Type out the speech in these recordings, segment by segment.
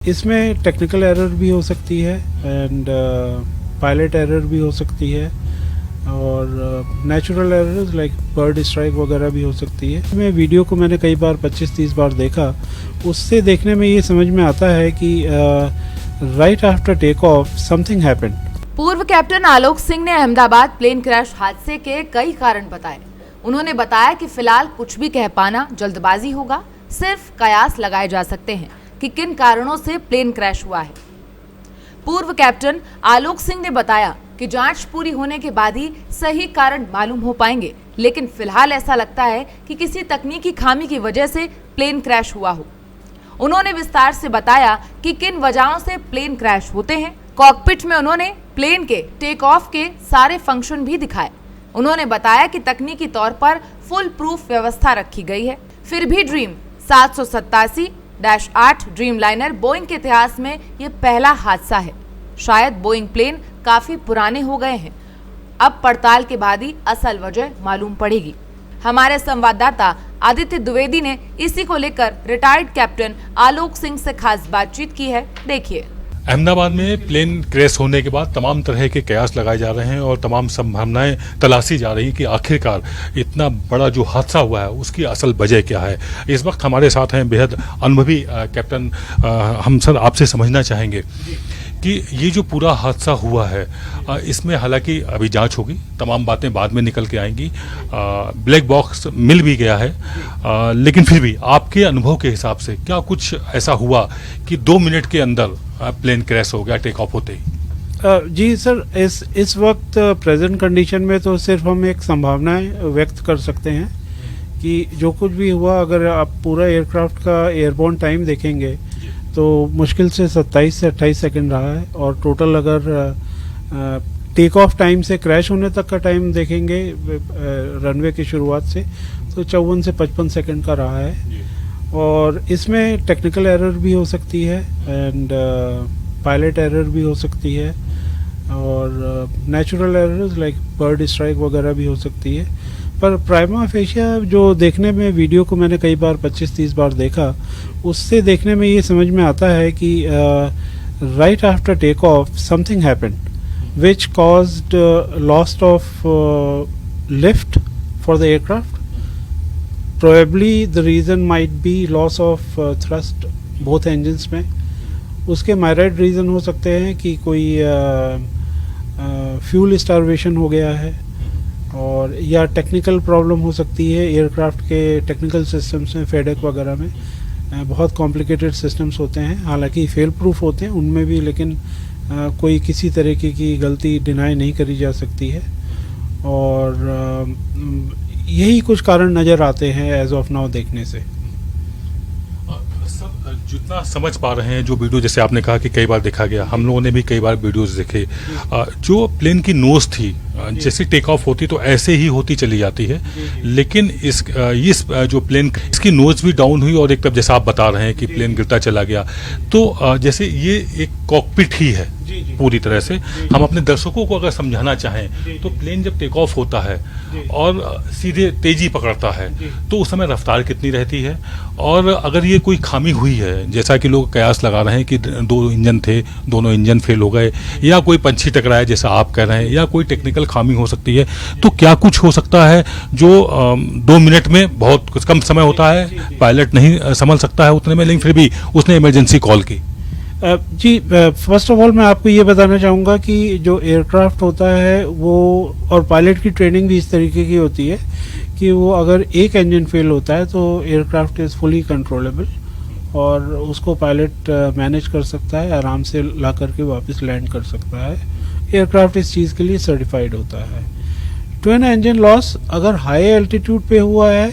इसमें technical error भी हो सकती है एंड पायलट एरर भी हो सकती है और natural errors like bird strike वगैरह भी हो सकती है। मैं वीडियो को मैंने कई बार 25-30 बार देखा, उससे देखने में ये समझ में आता है कि right after take off something happened. पूर्व कैप्टन आलोक सिंह ने अहमदाबाद प्लेन क्रैश हादसे के कई कारण बताए। उन्होंने बताया कि फिलहाल कुछ भी कह पाना जल्दबाजी होगा, सिर्फ कयास लगाए जा सकते हैं कि किन कारणों से प्लेन क्रैश हुआ है। पूर्व कैप्टन आलोक सिंह ने बताया कि जांच पूरी होने के बाद ही सही कारण मालूम हो पाएंगे, लेकिन फिलहाल ऐसा लगता है कि किसी तकनीकी खामी की वजह से प्लेन क्रैश हुआ हो। उन्होंने विस्तार से बताया कि किन वजहों से प्लेन क्रैश होते हैं। कॉकपिट में उन्होंने प्लेन के टेक ऑफ के सारे फंक्शन भी दिखाए। उन्होंने बताया कि तकनीकी तौर पर फुल प्रूफ व्यवस्था रखी गई है। फिर भी ड्रीम 787-8 ड्रीमलाइनर बोइंग के इतिहास में ये पहला हादसा है। शायद बोइंग प्लेन काफी पुराने हो गए हैं। अब पड़ताल के बाद ही असल वजह मालूम पड़ेगी। हमारे संवाददाता आदित्य द्विवेदी ने इसी को लेकर रिटायर्ड कैप्टन आलोक सिंह से खास बातचीत की है। देखिए। अहमदाबाद में प्लेन क्रैश होने के बाद तमाम तरह के कयास लगाए जा रहे हैं और तमाम संभावनाएं तलाशी जा रही कि आखिरकार इतना बड़ा जो हादसा हुआ है उसकी असल वजह क्या है। इस वक्त हमारे साथ हैं बेहद अनुभवी कैप्टन। हम सर आपसे समझना चाहेंगे कि ये जो पूरा हादसा हुआ है इसमें हालांकि अभी जांच होगी, तमाम बातें बाद में निकल के आएंगी, ब्लैक बॉक्स मिल भी गया है, लेकिन फिर भी आपके अनुभव के हिसाब से क्या कुछ ऐसा हुआ कि 2 मिनट के अंदर प्लेन क्रैश हो गया टेक ऑफ होते ही? जी सर, इस वक्त प्रेजेंट कंडीशन में तो सिर्फ हम एक संभावनाएं व्यक्त कर सकते हैं कि जो कुछ भी हुआ, अगर आप पूरा एयरक्राफ्ट का एयरबोर्न टाइम देखेंगे तो मुश्किल से 27 से 28 सेकंड रहा है और टोटल अगर टेक ऑफ टाइम से क्रैश होने तक का टाइम देखेंगे रनवे की शुरुआत से तो 54 से 55 सेकंड का रहा है। और इसमें टेक्निकल एरर भी हो सकती है एंड पायलट एरर भी हो सकती है और natural errors like bird strike वगैरह भी हो सकती है। पर प्राइमा फेशिया जो देखने में वीडियो को मैंने कई बार 25-30 बार देखा, उससे देखने में ये समझ में आता है कि right after take off something happened which caused loss of lift for the aircraft. Probably the reason might be loss of thrust both engines में। उसके myriad reason हो सकते हैं कि कोई फ्यूल स्टारवेशन हो गया है और या टेक्निकल प्रॉब्लम हो सकती है। एयरक्राफ्ट के टेक्निकल सिस्टम्स में फेडेक वगैरह में बहुत कॉम्प्लिकेटेड सिस्टम्स होते हैं, हालांकि फेल प्रूफ होते हैं उनमें भी, लेकिन कोई किसी तरीके की गलती डिनाई नहीं करी जा सकती है और यही कुछ कारण नजर आते हैं एज ऑफ नाउ देखने से। जितना समझ पा रहे हैं जो वीडियो, जैसे आपने कहा कि कई बार देखा गया, हम लोगों ने भी कई बार वीडियोस देखे, जो प्लेन की नोज थी जैसे टेक ऑफ होती तो ऐसे ही होती चली जाती है, लेकिन इस जो प्लेन इसकी नोज भी डाउन हुई और एक तरफ जैसा आप बता रहे हैं कि प्लेन गिरता चला गया, तो जैसे ये एक कॉकपिट ही है पूरी तरह से। हम अपने दर्शकों को अगर समझाना चाहें तो प्लेन जब टेक ऑफ होता है और सीधे तेजी पकड़ता है तो उस समय रफ्तार कितनी रहती है, और अगर ये कोई खामी हुई है जैसा कि लोग कयास लगा रहे हैं कि 2 इंजन थे, दोनों इंजन फेल हो गए, या कोई पंछी टकराया जैसा आप कह रहे हैं, या कोई टेक्निकल खामी हो सकती है, तो क्या कुछ हो सकता है जो 2 मिनट में बहुत कम समय होता है, पायलट नहीं संभल सकता है उतने में, लेकिन फिर भी उसने इमरजेंसी कॉल की? जी, फर्स्ट ऑफ ऑल मैं आपको ये बताना चाहूँगा कि जो एयरक्राफ्ट होता है वो, और पायलट की ट्रेनिंग भी इस तरीके की होती है कि वो अगर एक इंजन फेल होता है तो एयरक्राफ्ट इज़ फुली कंट्रोलेबल और उसको पायलट मैनेज कर सकता है, आराम से ला करके वापस लैंड कर सकता है। एयरक्राफ्ट इस चीज़ के लिए सर्टिफाइड होता है। ट्विन इंजन लॉस अगर हाई एल्टीट्यूड पे हुआ है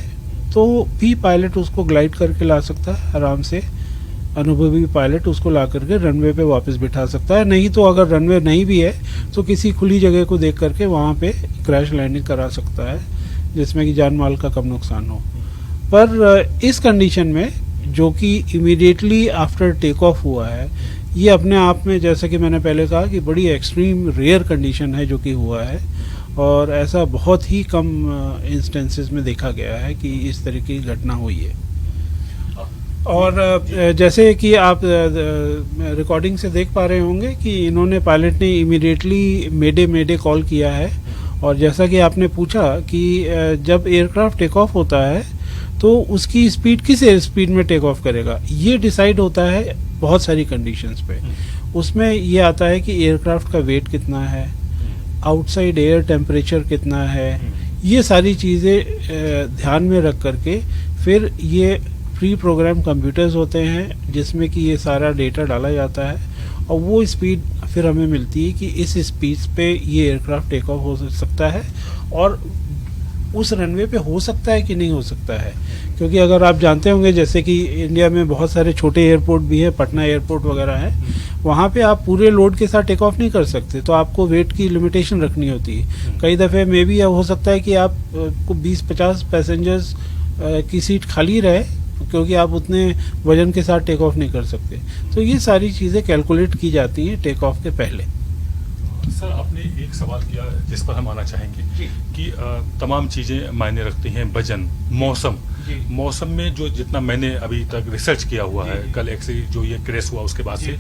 तो भी पायलट उसको ग्लाइड करके ला सकता है आराम से, अनुभवी पायलट उसको ला करके रनवे पे वापस बिठा सकता है। नहीं तो अगर रनवे नहीं भी है तो किसी खुली जगह को देख करके वहाँ पे क्रैश लैंडिंग करा सकता है जिसमें कि जान माल का कम नुकसान हो। पर इस कंडीशन में जो कि इमीडिएटली आफ्टर टेक ऑफ हुआ है, ये अपने आप में, जैसा कि मैंने पहले कहा, कि बड़ी एक्सट्रीम रेयर कंडीशन है जो कि हुआ है और ऐसा बहुत ही कम इंस्टेंसेस में देखा गया है कि इस तरह की घटना हुई है। और जैसे कि आप रिकॉर्डिंग से देख पा रहे होंगे कि इन्होंने पायलट ने इमीडिएटली मेडे कॉल किया है। और जैसा कि आपने पूछा कि जब एयरक्राफ्ट टेक ऑफ होता है तो उसकी स्पीड किस एयर स्पीड में टेक ऑफ करेगा, ये डिसाइड होता है बहुत सारी कंडीशंस पे। उसमें ये आता है कि एयरक्राफ्ट का वेट कितना है, आउटसाइड एयर टेम्परेचर कितना है, ये सारी चीज़ें ध्यान में रख करके फिर ये प्री प्रोग्राम कंप्यूटर्स होते हैं जिसमें कि ये सारा डेटा डाला जाता है और वो स्पीड फिर हमें मिलती है कि इस स्पीड पे ये एयरक्राफ्ट टेक ऑफ हो सकता है और उस रनवे पे हो सकता है कि नहीं हो सकता है। क्योंकि अगर आप जानते होंगे जैसे कि इंडिया में बहुत सारे छोटे एयरपोर्ट भी है, पटना एयरपोर्ट वगैरह है, वहाँ पे आप पूरे लोड के साथ टेक ऑफ नहीं कर सकते, तो आपको वेट की लिमिटेशन रखनी होती है। कई दफ़े मे भी हो सकता है कि आप को 20-50 पैसेंजर्स की सीट खाली रहे क्योंकि आप उतने वजन के साथ टेक ऑफ नहीं कर सकते। तो ये सारी चीज़ें कैलकुलेट की जाती हैं टेक ऑफ के पहले। सर, आपने एक सवाल किया जिस पर हम आना चाहेंगे कि तमाम चीज़ें मायने रखती हैं, वजन, मौसम में जो जितना मैंने अभी तक रिसर्च किया हुआ है, कल एक्चुअली जो ये क्रैश हुआ उसके बाद से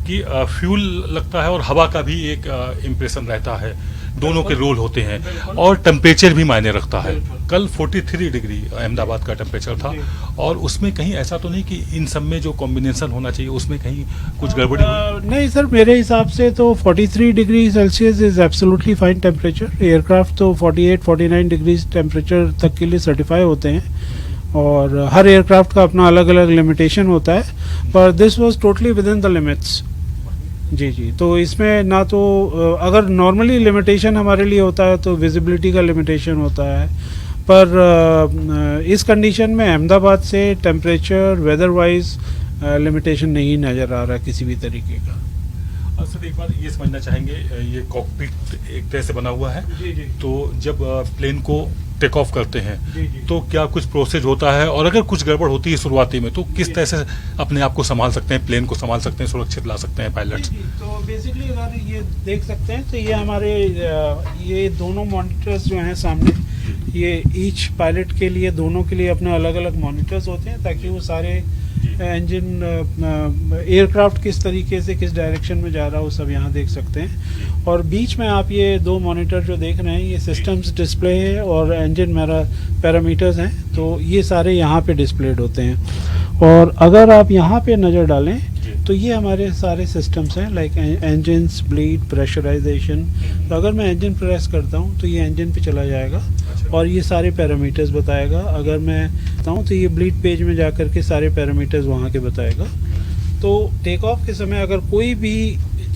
कि फ्यूल लगता है और हवा का भी एक इम्प्रेशन रहता है, दोनों के रोल होते हैं और टेम्परेचर भी मायने रखता है। कल 43 डिग्री अहमदाबाद का टेम्परेचर था और उसमें कहीं ऐसा तो नहीं कि इन सब में जो कॉम्बिनेशन होना चाहिए उसमें कहीं कुछ गड़बड़ी हुई? नहीं सर, मेरे हिसाब से तो 43 degree Celsius is absolutely fine temperature. Aircraft तो 48-49 डिग्री टेम्परेचर तक के लिए सर्टिफाई होते हैं और हर एयरक्राफ्ट का अपना अलग अलग लिमिटेशन होता है, पर this was totally within the limits. जी, तो इसमें ना तो अगर नॉर्मली लिमिटेशन हमारे लिए होता है तो विजिबिलिटी का लिमिटेशन होता है, पर इस कंडीशन में अहमदाबाद से टेम्परेचर वेदर वाइज लिमिटेशन नहीं नज़र आ रहा किसी भी तरीके का। सर, एक बार ये समझना चाहेंगे, ये कॉकपिट एक तरह से बना हुआ है, तो जब प्लेन को टेक ऑफ करते हैं तो क्या कुछ प्रोसेस होता है और अगर कुछ गड़बड़ होती है शुरुआती में तो किस तरह से अपने आप को संभाल सकते हैं, प्लेन को संभाल सकते हैं, सुरक्षित ला सकते हैं पायलट्स? तो बेसिकली अगर ये देख सकते हैं तो ये हमारे ये दोनों मॉनिटर्स जो हैं सामने, ये ईच पायलट के लिए दोनों के लिए अपने अलग अलग मॉनिटर्स होते हैं ताकि वो सारे इंजन एयरक्राफ्ट किस तरीके से किस डायरेक्शन में जा रहा है वो सब यहाँ देख सकते हैं। और बीच में आप ये दो मॉनिटर जो देख रहे हैं ये सिस्टम्स डिस्प्ले है और इंजन पैरामीटर्स हैं, तो ये सारे यहाँ पे डिस्प्लेड होते हैं। और अगर आप यहाँ पे नज़र डालें तो ये हमारे सारे सिस्टम्स हैं लाइक इंजन्स, ब्लीड, प्रेशराइजेशन। तो अगर मैं इंजन प्रेस करता हूँ तो ये इंजन पे चला जाएगा और ये सारे पैरामीटर्स बताएगा। अगर मैं बताऊँ तो ये ब्लीड पेज में जा कर के सारे पैरामीटर्स वहाँ के बताएगा। तो टेक ऑफ के समय अगर कोई भी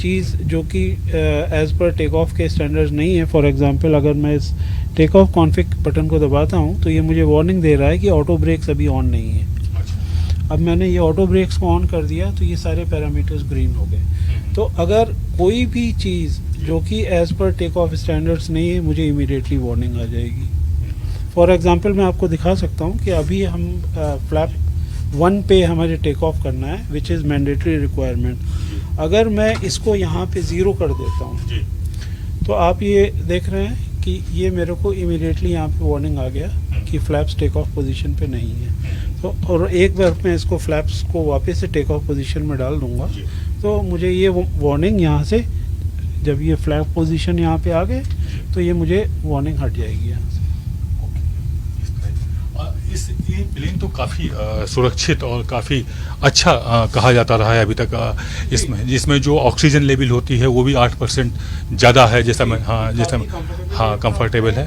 चीज़ जो कि एज़ पर टेक ऑफ के स्टैंडर्ड्स नहीं है, फॉर एग्जांपल अगर मैं इस टेक ऑफ कॉन्फिग बटन को दबाता हूँ तो ये मुझे वार्निंग दे रहा है कि ऑटो ब्रेक्स अभी ऑन नहीं है। अब मैंने ये ऑटो ब्रेक्स को ऑन कर दिया तो ये सारे पैरामीटर्स ग्रीन हो गए। तो अगर कोई भी चीज़ जो कि as per take off standards नहीं है मुझे इमीडिएटली वार्निंग आ जाएगी। फॉर एग्जांपल मैं आपको दिखा सकता हूँ कि अभी हम फ्लैप 1 पे हमारे टेक ऑफ करना है विच इज़ मैंडेटरी रिक्वायरमेंट। अगर मैं इसको यहाँ पे 0 कर देता हूँ तो आप ये देख रहे हैं कि ये मेरे को इमीडिएटली यहाँ पे वार्निंग आ गया कि फ्लैप्स टेक ऑफ पोजीशन पे नहीं है। तो और एक बार मैं इसको फ्लैप्स को वापस से टेक ऑफ पोजीशन में डाल दूंगा तो मुझे ये वार्निंग यहाँ से, जब ये फ्लैप पोजीशन यहाँ पे आ गए तो ये मुझे वार्निंग हट जाएगी यहाँ से। ये प्लेन तो काफ़ी सुरक्षित और काफ़ी अच्छा कहा जाता रहा है अभी तक। जिसमें जो ऑक्सीजन लेवल होती है वो भी 8% ज़्यादा है, जैसा मैं कंफर्टेबल है।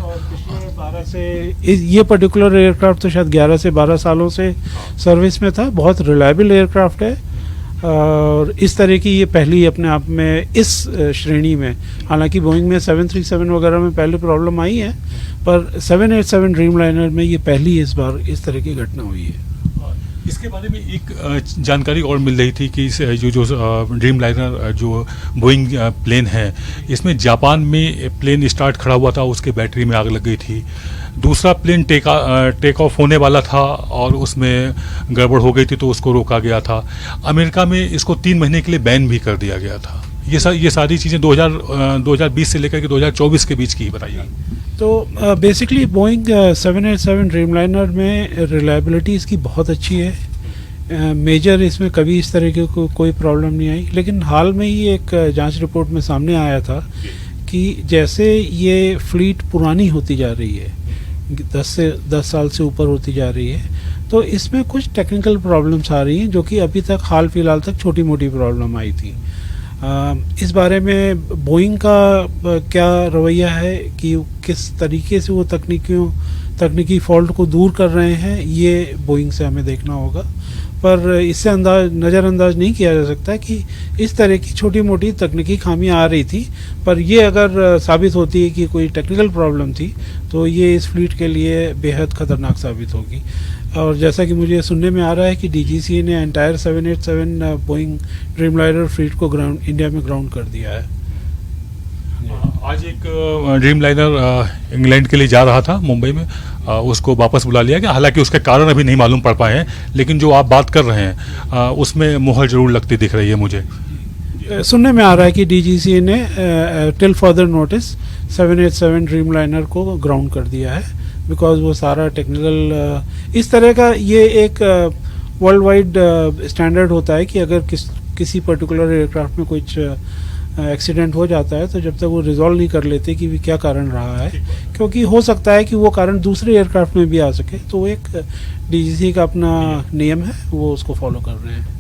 12 से ये पर्टिकुलर एयरक्राफ्ट तो शायद 11 से 12 सालों से सर्विस में था, बहुत रिलायबल एयरक्राफ्ट है और इस तरह की ये पहली अपने आप में इस श्रेणी में, हालांकि बोइंग में 737 वगैरह में पहले प्रॉब्लम आई है, पर 787 ड्रीमलाइनर में ये पहली इस बार इस तरह की घटना हुई है। इसके बारे में एक जानकारी और मिल रही थी कि जो ड्रीमलाइनर जो बोइंग प्लेन है, इसमें जापान में प्लेन स्टार्ट खड़ा हुआ था, उसके बैटरी में आग लग गई थी। दूसरा प्लेन टेक ऑफ होने वाला था और उसमें गड़बड़ हो गई थी तो उसको रोका गया था। अमेरिका में इसको 3 महीने के लिए बैन भी कर दिया गया था। ये सारी चीज़ें 2020 से लेकर के 2024 के बीच की ही बताइए। तो बेसिकली बोइंग 787 ड्रीमलाइनर में रिलायबिलिटी इसकी बहुत अच्छी है। मेजर इसमें कभी इस तरह की कोई प्रॉब्लम नहीं आई, लेकिन हाल में ही एक जांच रिपोर्ट में सामने आया था कि जैसे ये फ्लीट पुरानी होती जा रही है, 10 साल से ऊपर होती जा रही है, तो इसमें कुछ टेक्निकल प्रॉब्लम्स आ रही हैं जो कि अभी तक हाल फिलहाल तक छोटी मोटी प्रॉब्लम आई थी। इस बारे में बोइंग का क्या रवैया है कि किस तरीके से वो तकनीकी फॉल्ट को दूर कर रहे हैं, ये बोइंग से हमें देखना होगा। पर इससे नज़रअंदाज नहीं किया जा सकता कि इस तरह की छोटी मोटी तकनीकी खामियां आ रही थी, पर ये अगर साबित होती है कि कोई टेक्निकल प्रॉब्लम थी तो ये इस फ्लीट के लिए बेहद ख़तरनाक साबित होगी। और जैसा कि मुझे सुनने में आ रहा है कि डीजीसीए ने एंटायर 787 बोइंग ड्रीमलाइनर फ्लीट को इंडिया में ग्राउंड कर दिया है। आज एक ड्रीमलाइनर इंग्लैंड के लिए जा रहा था मुंबई में, उसको वापस बुला लिया गया। हालांकि उसके कारण अभी नहीं मालूम पड़ पाए हैं, लेकिन जो आप बात कर रहे हैं उसमें मोहर जरूर लगती दिख रही है मुझे। सुनने में आ रहा है कि डीजीसीए ने टिल फर्दर नोटिस 787 ड्रीमलाइनर को ग्राउंड कर दिया है, बिकॉज वो सारा टेक्निकल इस तरह का ये एक वर्ल्ड वाइड स्टैंडर्ड होता है कि अगर किसी पर्टिकुलर एयरक्राफ्ट में कुछ एक्सीडेंट हो जाता है तो जब तक वो रिजॉल्व नहीं कर लेते कि क्या कारण रहा है, क्योंकि हो सकता है कि वो कारण दूसरे एयरक्राफ्ट में भी आ सके, तो एक डीजीसी का अपना नियम है, वो उसको फॉलो कर रहे हैं।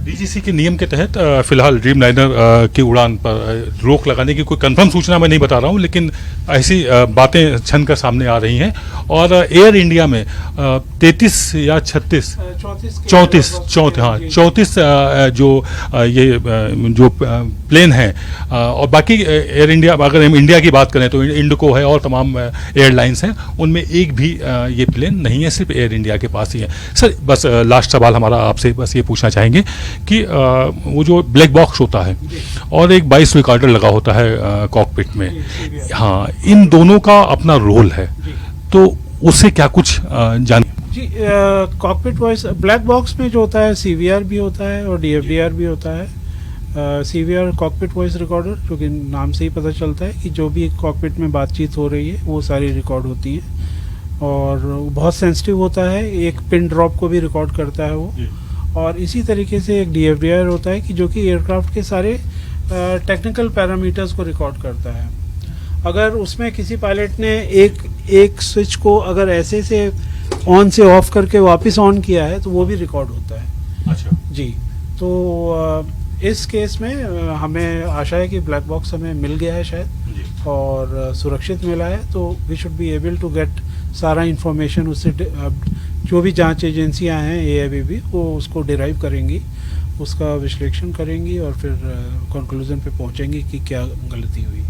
डीजीसी के नियम के तहत फिलहाल ड्रीमलाइनर की उड़ान पर रोक लगाने की कोई कंफर्म सूचना मैं नहीं बता रहा हूं, लेकिन ऐसी बातें छन कर सामने आ रही हैं। और एयर इंडिया में 33 या 36 34 जो प्लेन हैं, और बाकी एयर इंडिया, अगर हम इंडिया की बात करें तो इंडिको है और तमाम एयरलाइंस हैं, उनमें एक भी ये प्लेन नहीं है, सिर्फ एयर इंडिया के पास ही है। सर बस लास्ट सवाल हमारा आपसे बस ये पूछना चाहेंगे कि वो जो ब्लैक बॉक्स होता है और एक 22 रिकॉर्डर लगा होता है कॉकपिट में, हाँ, इन दोनों का अपना रोल है, तो उससे क्या कुछ जान जी? कॉकपिट वॉइस ब्लैक बॉक्स में जो होता है सीवीआर भी होता है और डीएफडीआर भी होता है। सीवीआर कॉकपिट वॉइस रिकॉर्डर, जो कि नाम से ही पता चलता है कि जो भी कॉकपिट में बातचीत हो रही है वो सारी रिकॉर्ड होती है और बहुत सेंसिटिव होता है, एक पिन ड्रॉप को भी रिकॉर्ड करता है वो। और इसी तरीके से एक डीएफडीआर होता है कि जो कि एयरक्राफ्ट के सारे टेक्निकल पैरामीटर्स को रिकॉर्ड करता है। अगर उसमें किसी पायलट ने एक स्विच को अगर ऐसे से ऑन से ऑफ करके वापस ऑन किया है तो वो भी रिकॉर्ड होता है। अच्छा जी, तो इस केस में हमें आशा है कि ब्लैक बॉक्स हमें मिल गया है शायद और सुरक्षित मिला है, तो we should be able to get सारा इंफॉर्मेशन उससे। जो भी जांच एजेंसियां हैं एएबीबी, वो उसको डिराइव करेंगी, उसका विश्लेषण करेंगी और फिर कंक्लूजन पे पहुंचेंगी कि क्या गलती हुई।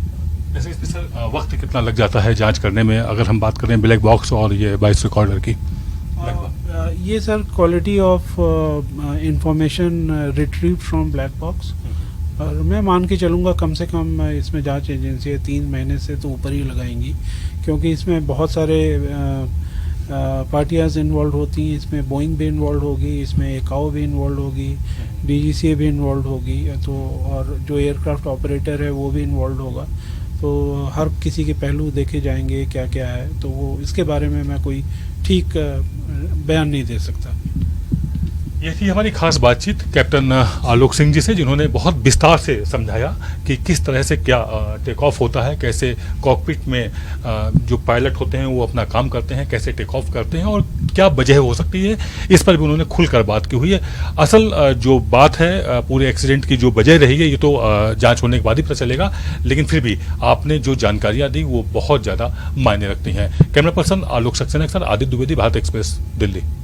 जैसे इसमें सर वक्त कितना लग जाता है जांच करने में, अगर हम बात करें ब्लैक बॉक्स और ये 22 रिकॉर्डर की? ये sir quality of information retrieve from black box, और मैं मान के चलूँगा कम से कम इसमें जांच एजेंसी 3 महीने से तो ऊपर ही लगाएंगी, क्योंकि इसमें बहुत सारे पार्टियाँ इन्वॉल्व होती हैं। इसमें बोइंग भी इन्वॉल्व होगी, इसमें एकाओ भी इन्वॉल्व होगी, डीजीसीए भी इन्वॉल्व होगी, तो और जो एयरक्राफ्ट ऑपरेटर है वो भी इन्वॉल्व होगा, तो हर किसी के पहलू देखे जाएंगे क्या क्या है, तो वो इसके बारे में मैं कोई ठीक बयान नहीं दे सकता। ये थी हमारी खास बातचीत कैप्टन आलोक सिंह जी से, जिन्होंने बहुत विस्तार से समझाया कि किस तरह से क्या टेक ऑफ होता है, कैसे कॉकपिट में जो पायलट होते हैं वो अपना काम करते हैं, कैसे टेक ऑफ करते हैं और क्या वजह हो सकती है, इस पर भी उन्होंने खुलकर बात की हुई है। असल जो बात है पूरे एक्सीडेंट की जो वजह रही है ये तो जांच होने के बाद ही पता चलेगा, लेकिन फिर भी आपने जो जानकारियां दी वो बहुत ज़्यादा मायने रखती हैं। कैमरा पर्सन आलोक सक्सेना के साथ आदित्य द्विवेदी, भारत एक्सप्रेस, दिल्ली।